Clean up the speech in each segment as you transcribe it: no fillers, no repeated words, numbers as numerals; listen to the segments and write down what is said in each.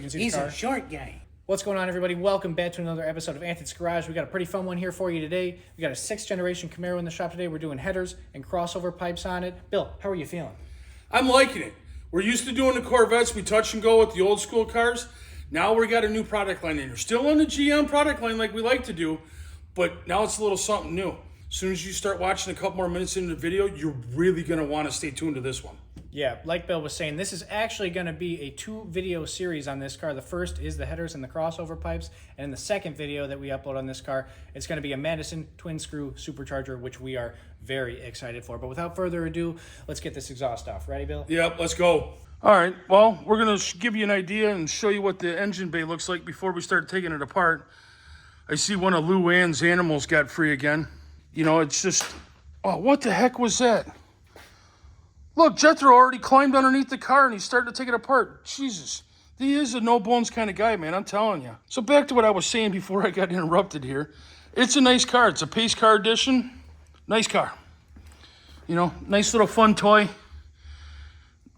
You can see He's the car. a short guy. What's going on, everybody? Welcome back to another episode of Anthony's Garage. We got a pretty fun one here for you today. We got a 6th generation Camaro in the shop today. We're doing headers and crossover pipes on it. Bill, how are you feeling? I'm liking it. We're used to doing the Corvettes. We touch and go with the old school cars. Now we got a new product line in here. Still on the GM product line like we like to do, but now it's a little something new. As soon as you start watching a couple more minutes into the video, you're really going to want to stay tuned to this one. Yeah, like Bill was saying, this is actually going to be a 2-video series on this car. The first is the headers and the crossover pipes, and in the second video that we upload on this car, it's going to be a Magnuson twin-screw supercharger, which we are very excited for. But without further ado, let's get this exhaust off. Ready, Bill? Yep, let's go. All right, well, we're going to give you an idea and show you what the engine bay looks like before we start taking it apart. I see one of Lou Ann's animals got free again. You know, it's just, oh, what the heck was that? Look, Jethro already climbed underneath the car and he's starting to take it apart. Jesus, he is a no-bones kind of guy, man, I'm telling you. So back to what I was saying before I got interrupted here. It's a nice car. It's a pace car edition. Nice car. You know, nice little fun toy.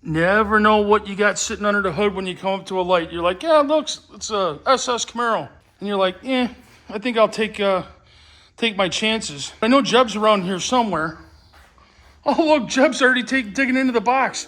Never know what you got sitting under the hood when you come up to a light. You're like, yeah, look, it's a SS Camaro. And you're like, I think I'll take my chances. I know Jeb's around here somewhere. Oh, look, Jeb's already digging into the box.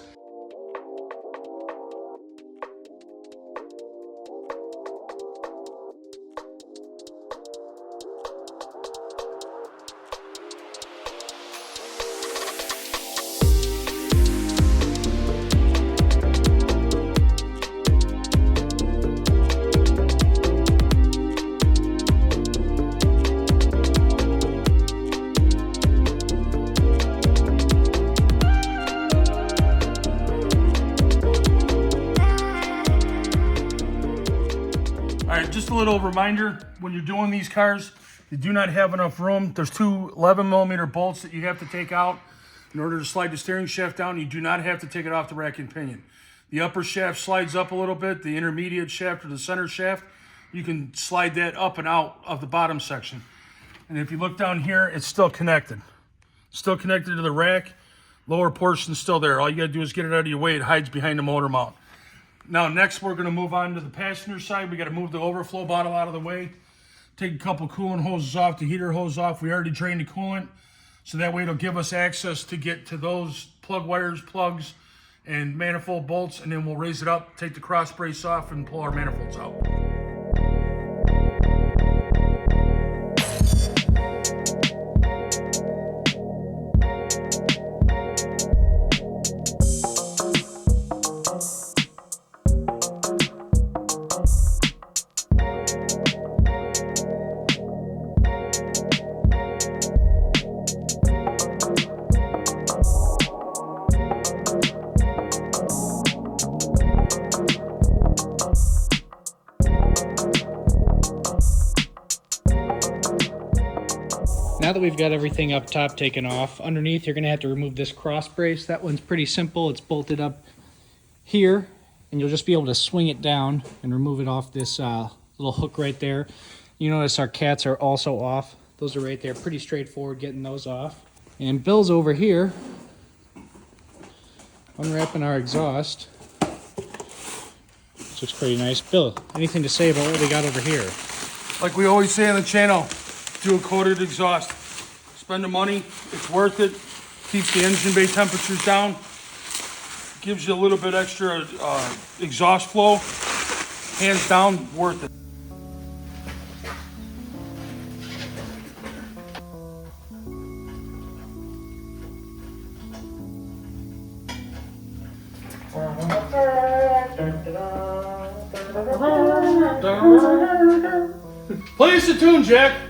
All right, just a little reminder, when you're doing these cars, you do not have enough room. There's two 11mm bolts that you have to take out in order to slide the steering shaft down. You do not have to take it off the rack and pinion. The upper shaft slides up a little bit. The intermediate shaft or the center shaft, you can slide that up and out of the bottom section. And if you look down here, it's still connected. Still connected to the rack. Lower portion's still there. All you gotta do is get it out of your way. It hides behind the motor mount. Now, next we're going to move on to the passenger side. We got to move the overflow bottle out of the way. Take a couple coolant hoses off, the heater hose off. We already drained the coolant, so that way it'll give us access to get to those plug wires, plugs, and manifold bolts, and then we'll raise it up, take the cross brace off, and pull our manifolds out. Now that we've got everything up top taken off, underneath you're going to have to remove this cross brace. That one's pretty simple. It's bolted up here, and you'll just be able to swing it down and remove it off this little hook right there. You notice our cats are also off. Those are right there. Pretty straightforward getting those off. And Bill's over here unwrapping our exhaust. This looks pretty nice. Bill, anything to say about what we got over here? Like we always say on the channel, do a coated exhaust. Spend the money, it's worth it. Keeps the engine bay temperatures down. Gives you a little bit extra exhaust flow. Hands down, worth it. Play us a tune, Jack.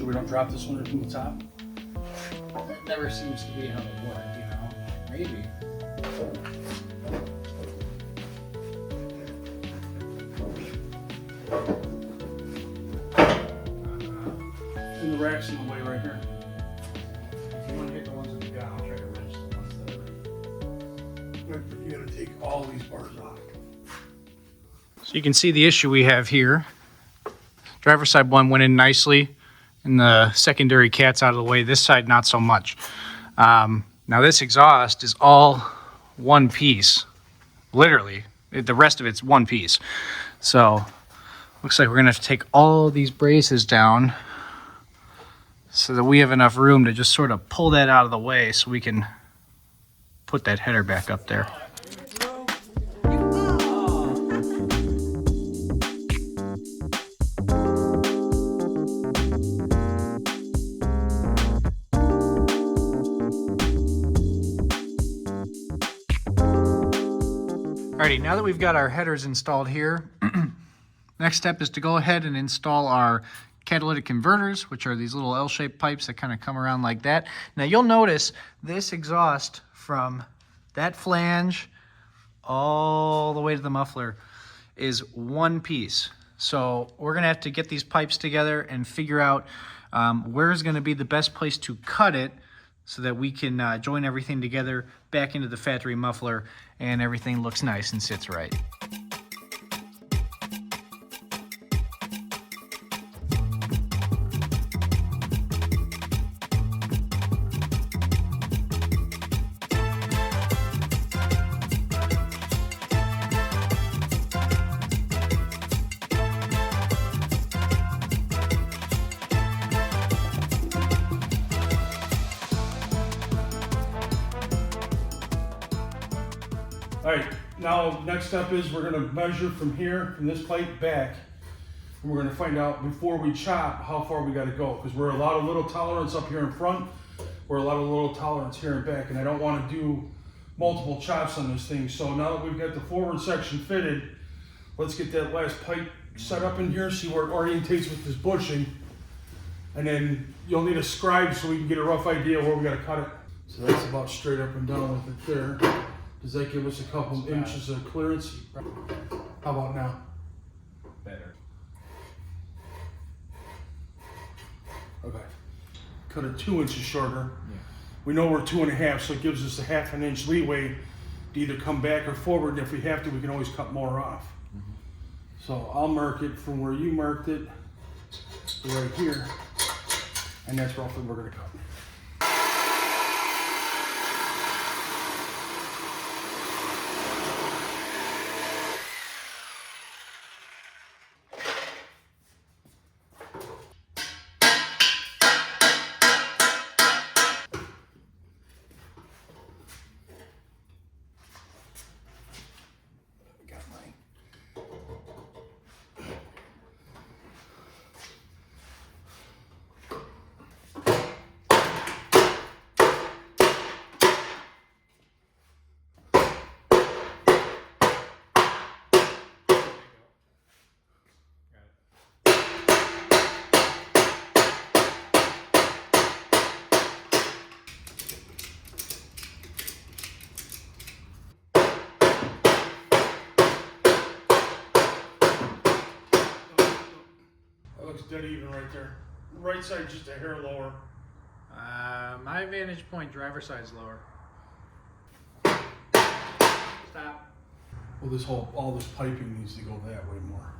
Sure we don't drop this one from the top? That never seems to be how it works, you know? Maybe. And the rack's in the way right here. If you want to get the ones that we got, I'll try to wrench the ones that are... quick, but you gotta take all these bars off. So you can see the issue we have here. Driver's side one went in nicely, and the secondary cat's out of the way. This side, not so much. Now this exhaust is all one piece, literally. The rest of it's one piece. So looks like we're gonna have to take all these braces down so that we have enough room to just sort of pull that out of the way so we can put that header back up there. Alrighty, now that we've got our headers installed here, next step is to go ahead and install our catalytic converters, which are these little L-shaped pipes that kind of come around like that. Now you'll notice this exhaust from that flange all the way to the muffler is one piece. So we're gonna have to get these pipes together and figure out where's gonna be the best place to cut it so that we can join everything together back into the factory muffler and everything looks nice and sits right. All right, now next step is we're gonna measure from here, from this pipe back. And we're gonna find out before we chop how far we gotta go, because we're a lot of little tolerance up here in front, we're a lot of little tolerance here in back, and I don't wanna do multiple chops on this thing. So now that we've got the forward section fitted, let's get that last pipe set up in here, see where it orientates with this bushing. And then you'll need a scribe so we can get a rough idea where we gotta cut it. So that's about straight up and down with it there. Does that give us a couple inches of clearance? How about now? Better. Okay. Cut it 2 inches shorter. Yeah. We know we're 2.5, so it gives us a 1/2 inch leeway to either come back or forward. And if we have to, we can always cut more off. Mm-hmm. So I'll mark it from where you marked it, right here. And that's roughly what we're gonna cut. Looks dead even right there. Right side just a hair lower. My vantage point, driver's side's lower. Stop. Well, all this piping needs to go that way more.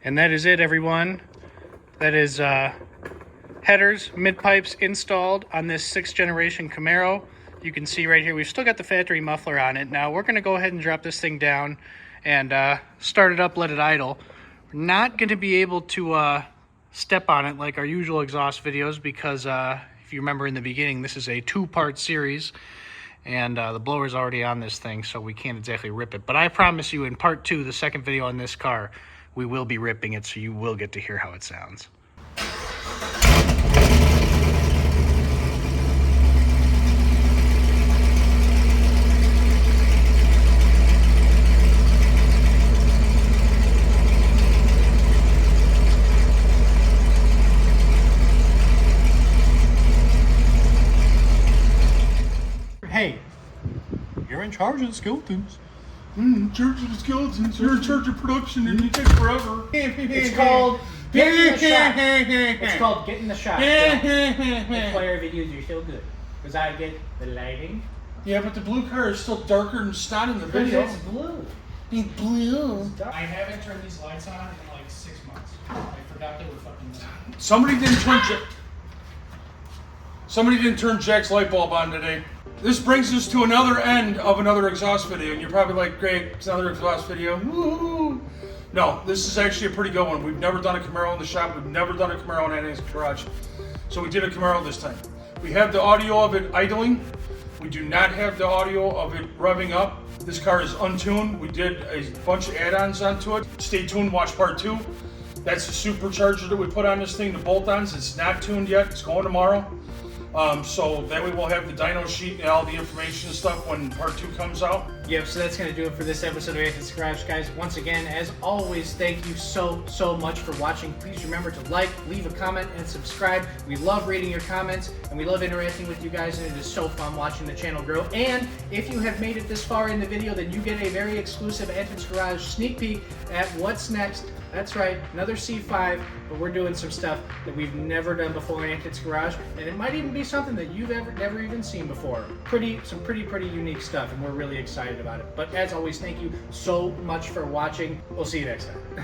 And that is it, everyone. That is headers, mid-pipes installed on this 6th generation Camaro. You can see right here, we've still got the factory muffler on it. Now we're gonna go ahead and drop this thing down and start it up, let it idle. We're not gonna be able to step on it like our usual exhaust videos because if you remember in the beginning, this is a 2-part series and the blower's already on this thing, so we can't exactly rip it. But I promise you in part 2, the second video on this car, we will be ripping it, so you will get to hear how it sounds. Hey, you're in charge of the skeletons. In charge of the skeletons. You're in charge of production, and it takes forever. It's called getting the shot. It's called getting the shot. That's why our videos are so good. Because I get the lighting. Yeah, but the blue car is still darker than it's not in the video. It's blue. It's blue. I haven't turned these lights on in like 6 months. I forgot they were fucking on. Somebody didn't turn Jack's light bulb on today. This brings us to another end of another exhaust video, and you're probably like, great, it's another exhaust video. Woo-hoo. No, this is actually a pretty good one. We've never done a Camaro in the shop. We've never done a Camaro in Annie's garage. So we did a Camaro this time. We have the audio of it idling. We do not have the audio of it revving up. This car is untuned. We did a bunch of add-ons onto it. Stay tuned, watch part 2. That's the supercharger that we put on this thing, the bolt-ons. It's not tuned yet. It's going tomorrow. So that way we'll have the dyno sheet and all the information and stuff when part 2 comes out. Yep, so that's going to do it for this episode of Anthony's Garage, guys. Once again, as always, thank you so much for watching. Please remember to like, leave a comment, and subscribe. We love reading your comments, and we love interacting with you guys, and it is so fun watching the channel grow. And if you have made it this far in the video, then you get a very exclusive Anthony's Garage sneak peek at what's next. That's right, another C5, but we're doing some stuff that we've never done before in Anthony's Garage, and it might even be something that you've never even seen before. Some pretty unique stuff, and we're really excited about it. But as always, thank you so much for watching. We'll see you next time.